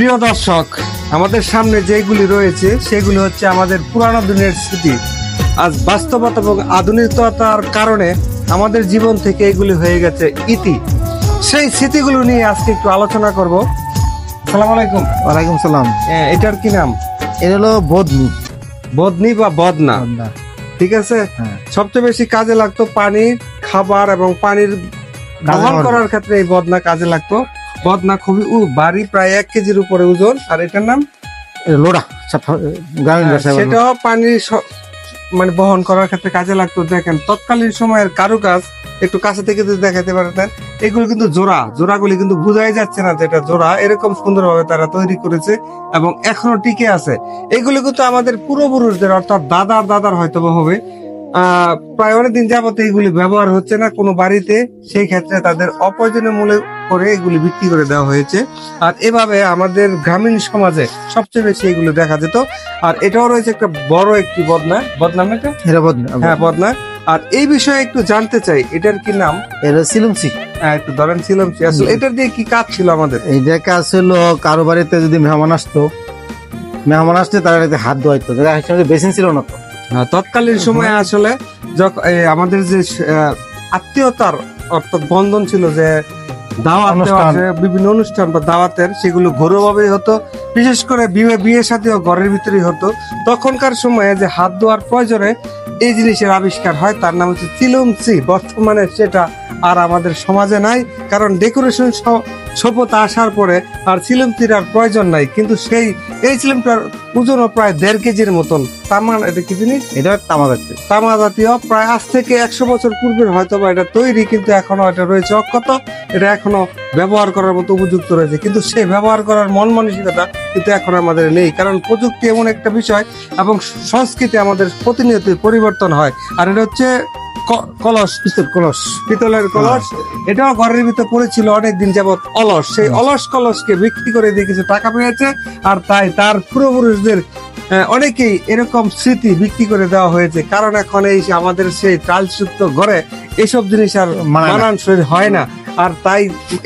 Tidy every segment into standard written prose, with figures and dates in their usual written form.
প্রিয় দর্শক, আমাদের সামনে যেগুলি রয়েছে সেগুলি হচ্ছে আমাদের পুরানো দিনের স্মৃতি। আজ বাস্তবতা এবং আধুনিকতার কারণে আমাদের জীবন থেকে এগুলি হয়ে গেছে ইতি। সেই স্মৃতিগুলো নিয়ে আজকে একটু আলোচনা করব। আসসালামু আলাইকুম। ওয়ালাইকুম সালাম। এটার কি নাম? এটা হলো বদনি। বদনি বা বদনা, ঠিক আছে। সবচেয়ে বেশি কাজে লাগতো পানি, খাবার এবং পানির বহন করার ক্ষেত্রে এই বদনা কাজে লাগতো। বদনা খুবই ভারী, প্রায় 1 কেজির উপরে ওজন। আর এটার নাম লোড়া, গ্রামীণ ভাষায় সেটাও পানি মানে বহন করার ক্ষেত্রে কাজে লাগতো। দেখেন তৎকালীন সময়ের কারুকাজ একটু কাছে থেকে যদি দেখাতে পারতেন, এগুলো কিন্তু জোড়াগুলি কিন্তু বোঝাই যাচ্ছে না যেটা জোড়া, এরকম সুন্দরভাবে তারা তৈরি করেছে এবং এখনো টিকে আছে। এগুলো কিন্তু আমাদের পূর্বপুরুষদের, অর্থাৎ দাদার হয়তো হবে প্রায় অনেকদিন যাবত এগুলি ব্যবহার হচ্ছে না কোনো বাড়িতে। সেই ক্ষেত্রে তাদের অপ্রয়োজনীয় মূল্য করে এগুলি বিক্রি করে দেওয়া হয়েছে। আর এভাবে আমাদের গ্রামীণ সমাজে সবচেয়ে বেশি এগুলো দেখা যেত। আর এটাও রয়েছে একটা বড় একটি বদনা। বদনাম এটা? হ্যাঁ, বদনা। আর এই বিষয়ে একটু জানতে চাই, এটার কি নাম? এটা সিলুমসি। হ্যাঁ, একটু ধরেন সিলুমসি। আসলে এটার দিয়ে কি কাজ ছিল আমাদের? এইটা কাজ ছিল কারো বাড়িতে যদি মেহমান আসতে তার হাত ধোয়াইতো, বেসিন ছিল না তো। তৎকালীন সময়ে আসলে যখন আমাদের যে আত্মীয়তার অর্থাৎ বন্ধন ছিল, যে দাওয়াত, বিভিন্ন অনুষ্ঠান বা দাওয়াতের, সেগুলো ঘরোয়াভাবেই হতো। বিশেষ করে বিয়ে শাদীও ঘরের ভিতরেই হতো। তখনকার সময়ে যে হাত ধোয়ার প্রয়োজনে এই জিনিসের আবিষ্কার হয়, তার নাম হচ্ছে চিলুমচি। বর্তমানে সেটা আর আমাদের সমাজে নাই, কারণ ডেকোরেশন সভ্যতা আসার পরে আর চিলুমচির আর প্রয়োজন নাই। কিন্তু এই চিলুমটার ওজনও প্রায় 1.5 কেজির মতন। এটা কি জিনিস? এটা তামা জাতীয়, প্রায় আজ থেকে 100 বছর পূর্বের হয়তো বা এটা তৈরি, কিন্তু এখনো এটা রয়েছে অক্ষত। এটা এখনো ব্যবহার করার মতো উপযুক্ত রয়েছে, কিন্তু সেই ব্যবহার করার মন মানসিকতা কিন্তু এখন আমাদের নেই। কারণ প্রযুক্তি এমন একটা বিষয় এবং সংস্কৃতি আমাদের প্রতিনিয়ত পরিবর্তন হয়। আর এটা হচ্ছে পিতলের কলস। এটাও ঘরের ভিতরে পড়েছিল অনেকদিন যাবত অলস। সেই অলস কলসকে বিক্রি করে দিয়ে কিছু টাকা পেয়েছে, আর তাই তার পূর্বপুরুষদের অনেকেই এরকম স্মৃতি বিক্রি করে দেওয়া হয়েছে। কারণ এখন এই আমাদের সেই টাইলসযুক্ত ঘরে এসব জিনিস আর মানানসই হয় না, আর তাই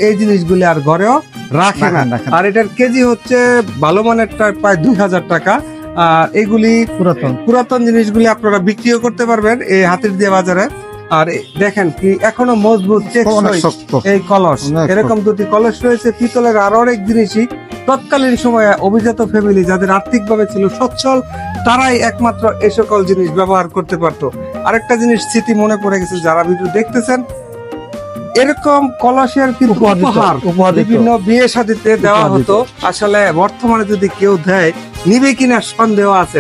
এই জিনিসগুলি আর ঘরেও রাখে না। আর এটার কেজি হচ্ছে ভালো মানেরটা প্রায় 2000 টাকা। আর এগুলি পুরাতন জিনিসগুলি আপনারা বিক্রিও করতে পারবেন এই হাতির দিয়ে বাজারে। আর দেখেন কি এখনো মজবুত এই কলস। এরকম 2টি কলস রয়েছে পিতলের। আর অনেক জিনিসই তৎকালীন সময়ে অভিজাত ফ্যামিলি যাদের আর্থিকভাবে ছিল সচ্ছল, তারাই একমাত্র এই সকল জিনিস ব্যবহার করতে পারতো। আরেকটা জিনিস স্মৃতি মনে পড়ে গেছে, যারা ভিডিও দেখতেছেন, এরকম কলসের কিন্তু উপহার বিভিন্ন বিয়ে শাদীতে দেওয়া হতো। আসলে বর্তমানে যদি কেউ দেয়, নিবে কিনা সন্দেহ আছে।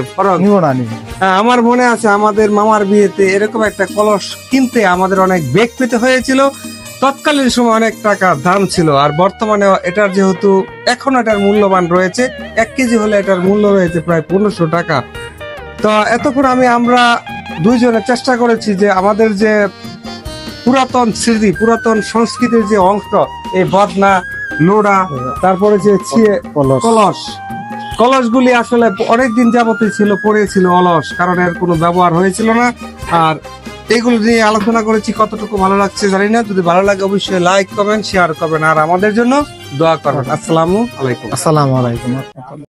আমার মনে আছে আমাদের মামার বিয়েতে এরকম একটা কলস কিনতে আমাদের অনেক বেগ পেতে হয়েছিল। তৎকালীন সময় অনেক টাকা দাম ছিল। আর বর্তমানে এটার যেহেতু এখন এটার মূল্যবান রয়েছে, 1 কেজি হলে এটার মূল্য রয়েছে প্রায় 1500 টাকা। তো এতক্ষণ আমরা দুইজনে চেষ্টা করেছি যে আমাদের যে পুরাতন স্মৃতি, পুরাতন সংস্কৃতির যে অংশ, এই বদনা, লোড়া, তারপরে যে কলসগুলি আসলে অনেকদিন যাবতই পড়েছিল অলস, কারণ এর কোনো ব্যবহার হয়েছিল না। আর এগুলো নিয়ে আলোচনা করেছি। কতটুকু ভালো লাগছে জানি না। যদি ভালো লাগে অবশ্যই লাইক, কমেন্ট, শেয়ার করবেন, আর আমাদের জন্য দোয়া করবেন। আসসালামু আলাইকুম।